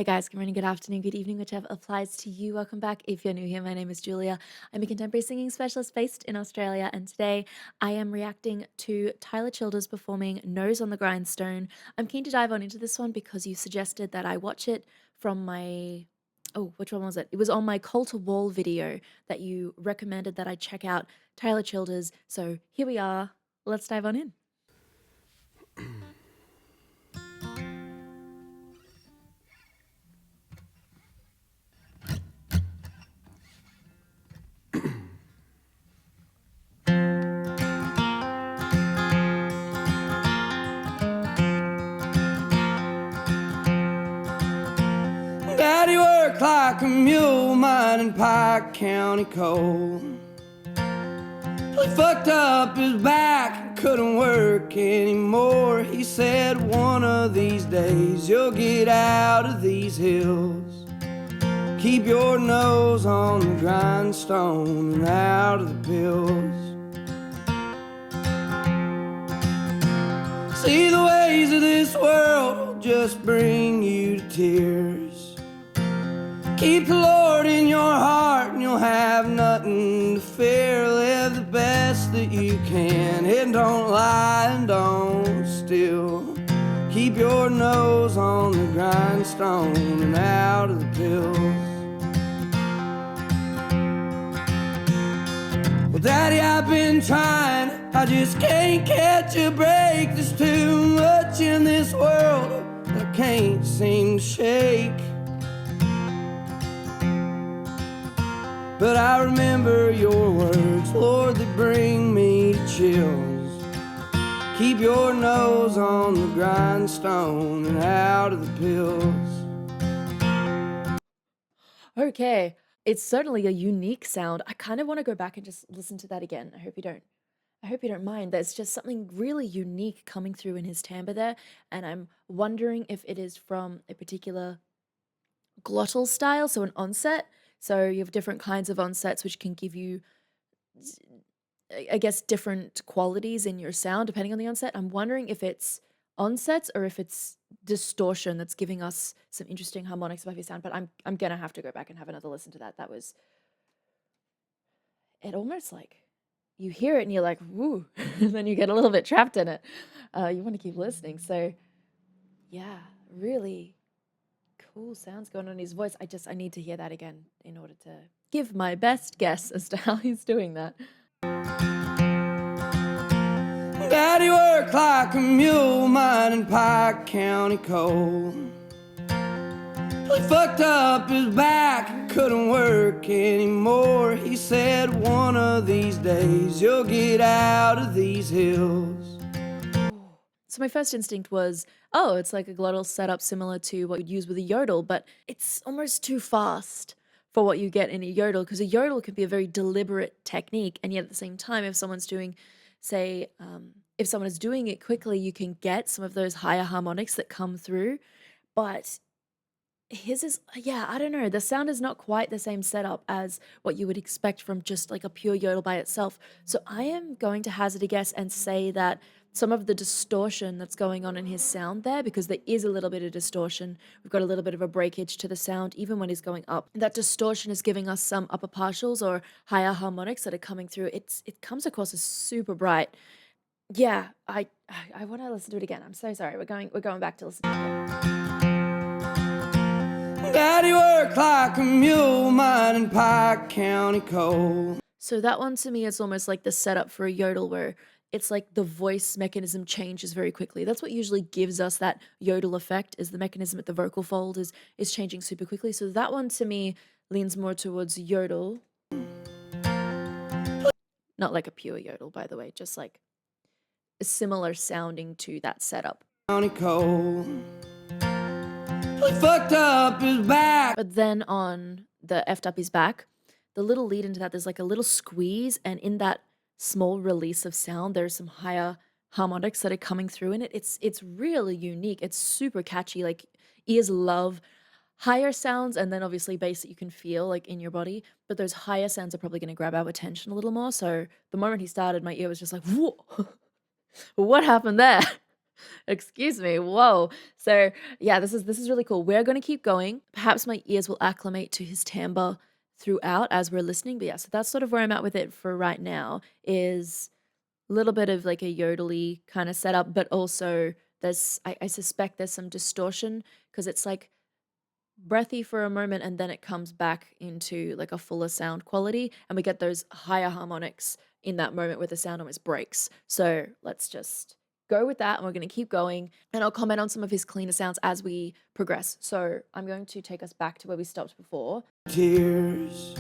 Hey guys, good morning, good afternoon, good evening, whichever applies to you. Welcome back. If you're new here, my name is Julia. I'm a contemporary singing specialist based in Australia, and today I am reacting to Tyler Childers performing Nose on the Grindstone. I'm keen to dive on into this one because you suggested that I watch it from my. Oh, which one was it? It was on my Call to Wall video that you recommended that I check out Tyler Childers. So here we are. Let's dive on in. Daddy worked like a mule mining Pike County coal. He fucked up his back and couldn't work anymore. He said one of these days you'll get out of these hills. Keep your nose on the grindstone and out of the pills. See, the ways of this world will just bring you to tears. Keep the Lord in your heart and you'll have nothing to fear. Live the best that you can and don't lie and don't steal. Keep your nose on the grindstone and out of the pills. Well, Daddy, I've been trying, I just can't catch a break. There's too much in this world that I can't seem to shake. But I remember your words, Lord, they bring me to chills. Keep your nose on the grindstone and out of the pills. Okay, it's certainly a unique sound. I kind of want to go back and just listen to that again. I hope you don't. I hope you don't mind. There's just something really unique coming through in his timbre there, and I'm wondering if it is from a particular glottal style, so an onset. So you have different kinds of onsets which can give you, I guess, different qualities in your sound depending on the onset. I'm wondering if it's onsets or if it's distortion that's giving us some interesting harmonics above your sound. But I'm gonna have to go back and have another listen to that. That was it. Almost like you hear it and you're like, woo, and then you get a little bit trapped in it. You want to keep listening. So yeah, really cool sounds going on in his voice. I need to hear that again in order to give my best guess as to how he's doing that. Daddy worked like a mule mining Pike County coal. He fucked up his back and couldn't work anymore. He said one of these days you'll get out of these hills. So my first instinct was, oh, it's like a glottal setup similar to what you'd use with a yodel, but it's almost too fast for what you get in a yodel, because a yodel can be a very deliberate technique, and yet at the same time, if someone's doing, say, if someone is doing it quickly, you can get some of those higher harmonics that come through, but his is, yeah, I don't know. The sound is not quite the same setup as what you would expect from just like a pure yodel by itself. So I am going to hazard a guess and say that some of the distortion that's going on in his sound there, because there is a little bit of distortion, we've got a little bit of a breakage to the sound, even when he's going up. That distortion is giving us some upper partials or higher harmonics that are coming through. It comes across as super bright. Yeah, I want to listen to it again. I'm so sorry. We're going back to listen to it again. Daddy worked like a mule mining Pike County coal. So that one to me is almost like the setup for a yodel, where it's like the voice mechanism changes very quickly. That's what usually gives us that yodel effect, is the mechanism at the vocal fold is changing super quickly. So that one to me leans more towards yodel. Not like a pure yodel, by the way, just like similar sounding to that setup. County coal. He fucked up his back. But then on the effed up his back, the little lead into that, there's like a little squeeze, and in that small release of sound, there's some higher harmonics that are coming through in it. It's really unique. It's super catchy. Like, ears love higher sounds, and then obviously bass that you can feel like in your body. But those higher sounds are probably going to grab our attention a little more. So the moment he started, my ear was just like, whoa, what happened there? Excuse me. Whoa. So yeah, this is really cool. We're gonna keep going. Perhaps my ears will acclimate to his timbre throughout as we're listening. But yeah, so that's sort of where I'm at with it for right now. Is a little bit of like a yodely kind of setup, but also I suspect there's some distortion because it's like breathy for a moment and then it comes back into like a fuller sound quality and we get those higher harmonics in that moment where the sound almost breaks. So let's just go with that and we're going to keep going and I'll comment on some of his cleaner sounds as we progress. So I'm going to take us back to where we stopped before. Tears.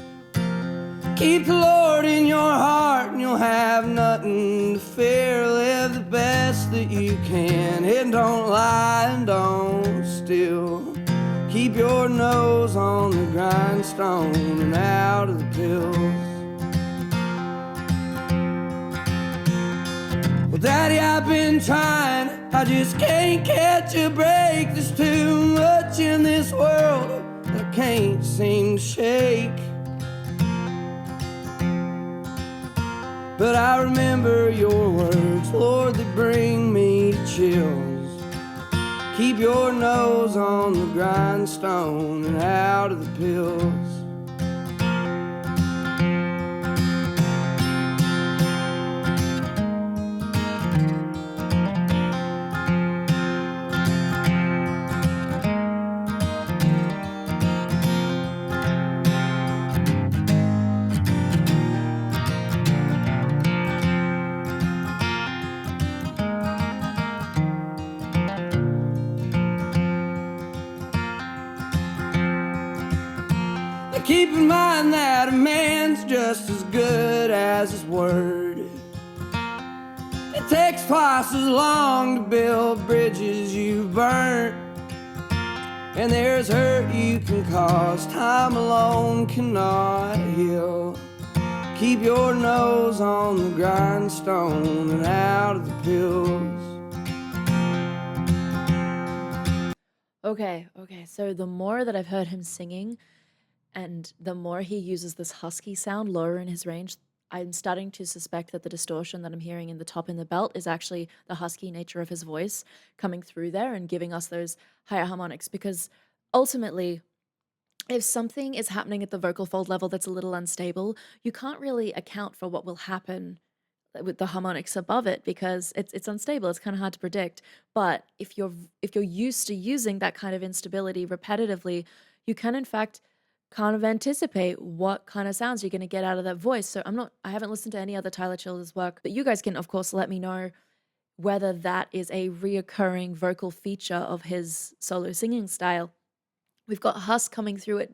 Keep the Lord in your heart and you'll have nothing to fear. Live the best that you can and don't lie and don't steal. Keep your nose on the grindstone and out of the pills. Well, Daddy, I've been trying, I just can't catch a break. There's too much in this world that I can't seem to shake. But I remember your words, Lord, that bring me to chills. Keep your nose on the grindstone and out of the pills. Keep in mind that a man's just as good as his word. It takes twice as long to build bridges you've burnt. And there's hurt you can cause, time alone cannot heal. Keep your nose on the grindstone and out of the pills. Okay, so the more that I've heard him singing, and the more he uses this husky sound lower in his range, I'm starting to suspect that the distortion that I'm hearing in the top and the belt is actually the husky nature of his voice coming through there and giving us those higher harmonics. Because ultimately, if something is happening at the vocal fold level that's a little unstable, you can't really account for what will happen with the harmonics above it because it's unstable. It's kind of hard to predict. But if you're used to using that kind of instability repetitively, you can in fact kind of anticipate what kind of sounds you're going to get out of that voice. So I haven't listened to any other Tyler Childers work, but you guys can of course let me know whether that is a reoccurring vocal feature of his solo singing style. We've got Husk coming through at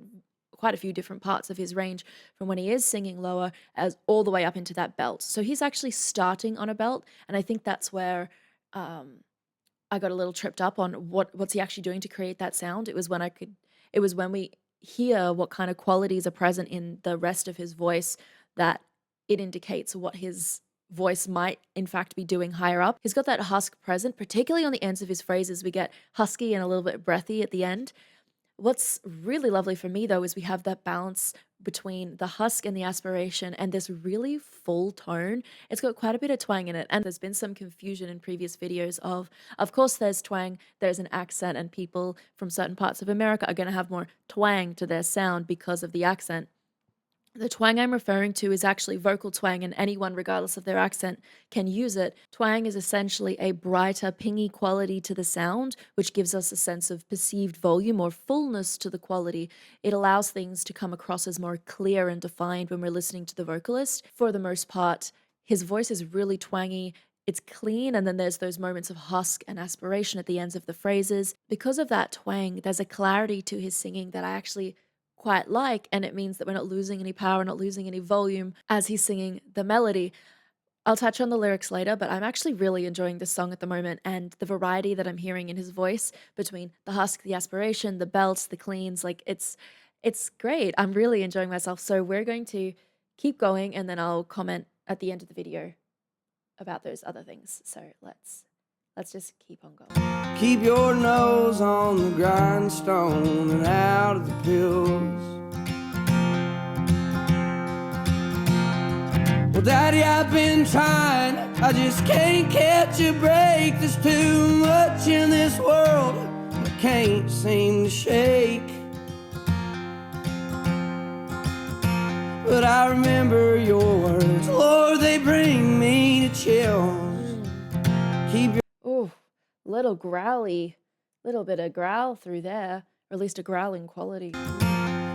quite a few different parts of his range from when he is singing lower as all the way up into that belt. So he's actually starting on a belt, and I think that's where I got a little tripped up on what's he actually doing to create that sound. It was when we hear what kind of qualities are present in the rest of his voice that it indicates what his voice might in fact be doing higher up. He's got that husk present, particularly on the ends of his phrases. We get husky and a little bit breathy at the end. What's really lovely for me though is we have that balance between the husk and the aspiration and this really full tone. It's got quite a bit of twang in it, and there's been some confusion in previous videos of course there's twang, there's an accent, and people from certain parts of America are going to have more twang to their sound because of the accent. The twang I'm referring to is actually vocal twang, and anyone, regardless of their accent, can use it. Twang is essentially a brighter, pingy quality to the sound, which gives us a sense of perceived volume or fullness to the quality. It allows things to come across as more clear and defined when we're listening to the vocalist. For the most part, his voice is really twangy. It's clean, and then there's those moments of husk and aspiration at the ends of the phrases. Because of that twang, there's a clarity to his singing that I actually quite like, and it means that we're not losing any power, not losing any volume as he's singing the melody. I'll touch on the lyrics later, but I'm actually really enjoying this song at the moment, and the variety that I'm hearing in his voice between the husk, the aspiration, the belts, the cleans, like it's great. I'm really enjoying myself. So we're going to keep going, and then I'll comment at the end of the video about those other things. So let's just keep on going. Keep your nose on the grindstone and out of the pills. Well, Daddy, I've been trying, I just can't catch a break. There's too much in this world I can't seem to shake. But I remember your words, Lord, they bring me to chills. Keep your Ooh, little growly, little bit of growl through there, or at least a growling quality.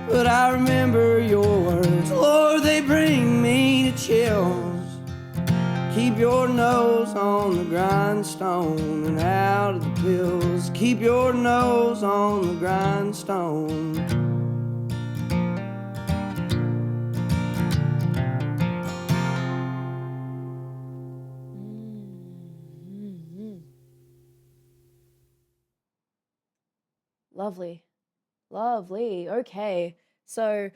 But I remember your words, Lord, they bring me to chills. Keep your nose on the grindstone and out of the pills. Keep your nose on the grindstone. Mm-hmm. Lovely. Lovely. Okay. So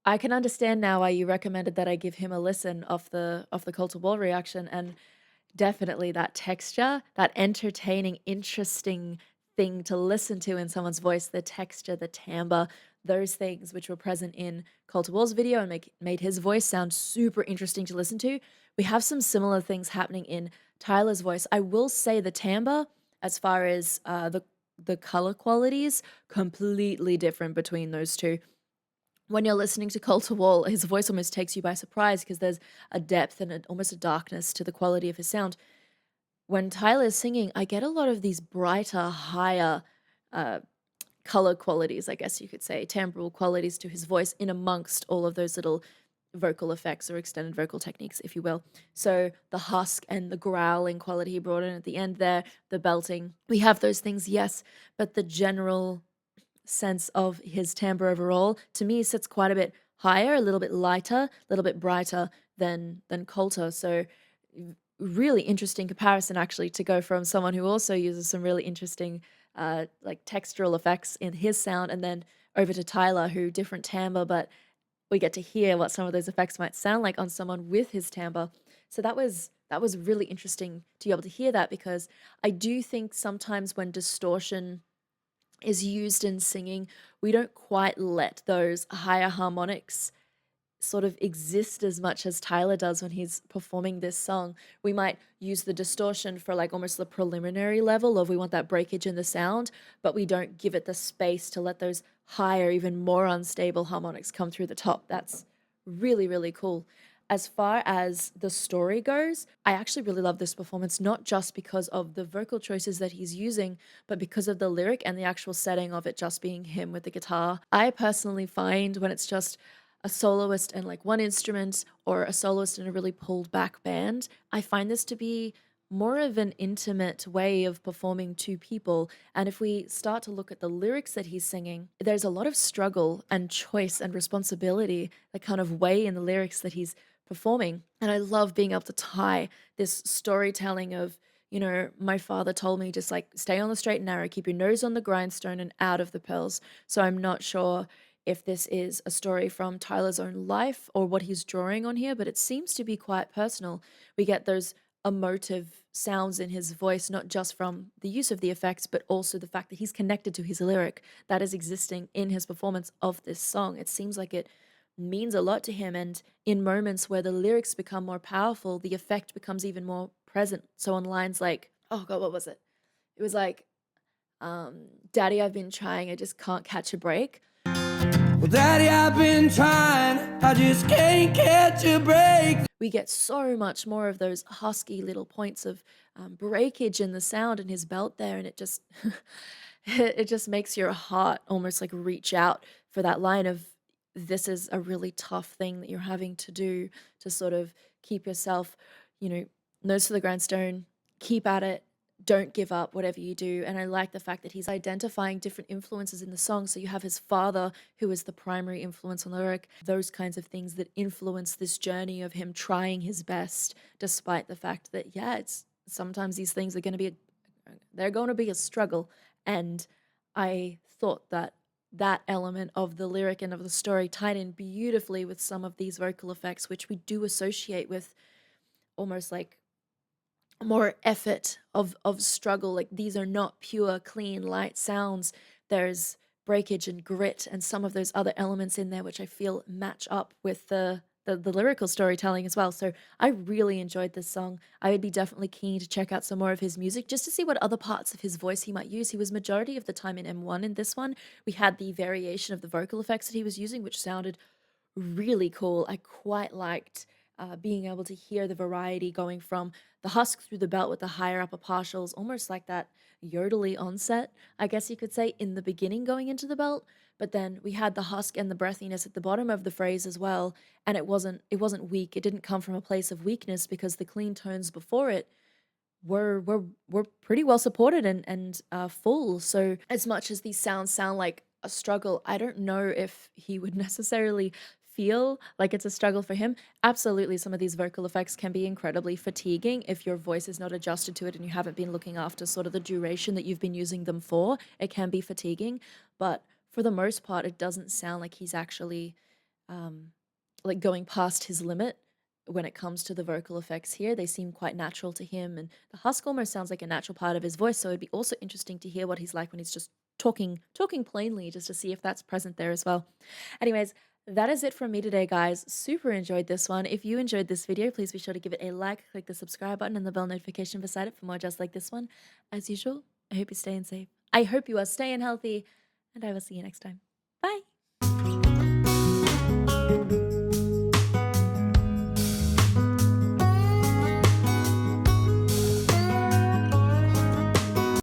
I can understand now why you recommended that I give him a listen off the Cult of War reaction, and definitely that texture, that entertaining, interesting thing to listen to in someone's voice, the texture, the timbre, those things which were present in Cult of War's video and made his voice sound super interesting to listen to. We have some similar things happening in Tyler's voice. I will say the timbre, as far as the color qualities, completely different between those two. When you're listening to Cult of War, his voice almost takes you by surprise because there's a depth and almost a darkness to the quality of his sound. When Tyler's singing, I get a lot of these brighter, higher uh, color qualities, I guess you could say, timbral qualities to his voice in amongst all of those little vocal effects or extended vocal techniques, if you will. So the husk and the growling quality he brought in at the end there, the belting, we have those things, yes, but the general sense of his timbre overall, to me, sits quite a bit higher, a little bit lighter, a little bit brighter than Coulter. So really interesting comparison actually to go from someone who also uses some really interesting like textural effects in his sound and then over to Tyler who different timbre, but we get to hear what some of those effects might sound like on someone with his timbre. So that was really interesting to be able to hear that because I do think sometimes when distortion is used in singing, we don't quite let those higher harmonics sort of exist as much as Tyler does when he's performing this song. We might use the distortion for like almost the preliminary level of we want that breakage in the sound, but we don't give it the space to let those higher, even more unstable harmonics come through the top. That's really, really cool. As far as the story goes, I actually really love this performance, not just because of the vocal choices that he's using, but because of the lyric and the actual setting of it just being him with the guitar. I personally find when it's just a soloist and like one instrument or a soloist in a really pulled back band, I find this to be more of an intimate way of performing two people. And if we start to look at the lyrics that he's singing, there's a lot of struggle and choice and responsibility that kind of weigh in the lyrics that he's performing. And I love being able to tie this storytelling of, my father told me just like stay on the straight and narrow, keep your nose on the grindstone and out of the pearls. So I'm not sure if this is a story from Tyler's own life or what he's drawing on here, but it seems to be quite personal. We get those emotive sounds in his voice, not just from the use of the effects, but also the fact that he's connected to his lyric that is existing in his performance of this song. It seems like it means a lot to him. And in moments where the lyrics become more powerful, the effect becomes even more present. So on lines like, oh God, what was it? It was like, Daddy, I've been trying, I just can't catch a break. Well, Daddy, I've been trying, I just can't catch a break. We get so much more of those husky little points of breakage in the sound in his belt there, and it just it just makes your heart almost like reach out for that line of this is a really tough thing that you're having to do to sort of keep yourself, you know, nose to the grindstone, keep at it, don't give up, whatever you do. And I like the fact that he's identifying different influences in the song. So you have his father, who is the primary influence on the lyric, those kinds of things that influence this journey of him trying his best, despite the fact that, yeah, it's sometimes these things are going to be, they're going to be a struggle. And I thought that that element of the lyric and of the story tied in beautifully with some of these vocal effects, which we do associate with almost like more effort of struggle. Like these are not pure clean light sounds. There's breakage and grit and some of those other elements in there which I feel match up with the the lyrical storytelling as well. So I really enjoyed this song. I would be definitely keen to check out some more of his music just to see what other parts of his voice he might use. He was majority of the time in M1 in this one. We had the variation of the vocal effects that he was using, which sounded really cool. I quite liked being able to hear the variety going from the husk through the belt with the higher upper partials, almost like that yodely onset, I guess you could say, in the beginning going into the belt. But then we had the husk and the breathiness at the bottom of the phrase as well, and it wasn't weak. It didn't come from a place of weakness because the clean tones before it were pretty well supported and full. So as much as these sounds sound like a struggle, I don't know if he would necessarily feel like it's a struggle for him. Absolutely, some of these vocal effects can be incredibly fatiguing if your voice is not adjusted to it and you haven't been looking after sort of the duration that you've been using them for. It can be fatiguing, but for the most part, it doesn't sound like he's actually um, like going past his limit when it comes to the vocal effects here. They seem quite natural to him, and the husk almost sounds like a natural part of his voice. So it'd be also interesting to hear what he's like when he's just talking plainly, just to see if that's present there as well. Anyways, that is it from me today, guys. Super enjoyed this one. If you enjoyed this video, please be sure to give it a like, click the subscribe button and the bell notification beside it for more just like this one. As usual, I hope you're staying safe. I hope you are staying healthy, and I will see you next time.